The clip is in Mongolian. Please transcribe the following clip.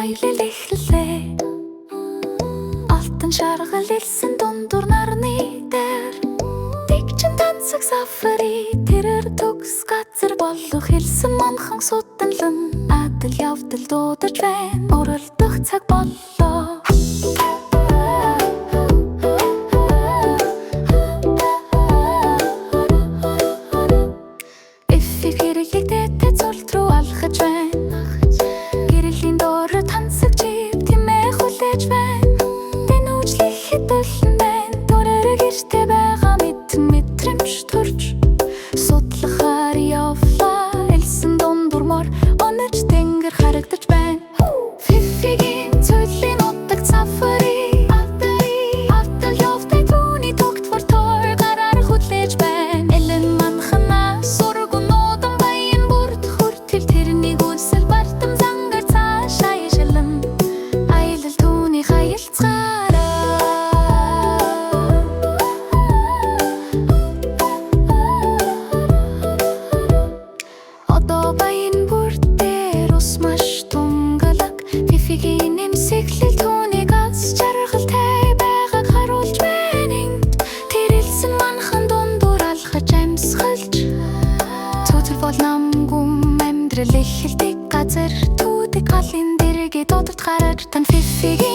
аялал эхэллээ. Алтан шаргал илсэн дундуур нарны дээр дэгчин тансаг сафари тэрээр төгс газар болох хэлсэн манхан суданлан адал явдал дуударч байна. Уралдах цаг боллоо. Эфиг хэрэглэгдээ цолт руу алхаж байна. Гэрлийн доороо тансаг чив тэмээ хүлээж байна. Дэнүүжлэхэд болон байна. Төрөөр гэртээ байгаа мэдэн мэдрэмж төрж судлахаар явлаа. Элсэн дундурмор онож тэнгэр харагдаж байна. Фифигийн цөлийн утаг сафари автал явтай түүний тогтвор тоор гараар хүлээж байна. Элэн манхана сургунуудан баян бүрд хүртэл тэрнийг үсэл бартам зангаар цааш аяшилан аялал түүний хаялцгаараа. Одоо баян бүрд дээр ус маш тунгалаг. Фифигийн нэмсэглэл түүнийг аз жаргалтай байгааг харуулж байна. Тэр элсэн манхан дундуур алхаж амьсгалж цөцөр бол намгүм амьдрал эхэлдэг газар түүдэг галын дэргээ дуудалт гараж тань Фифигийн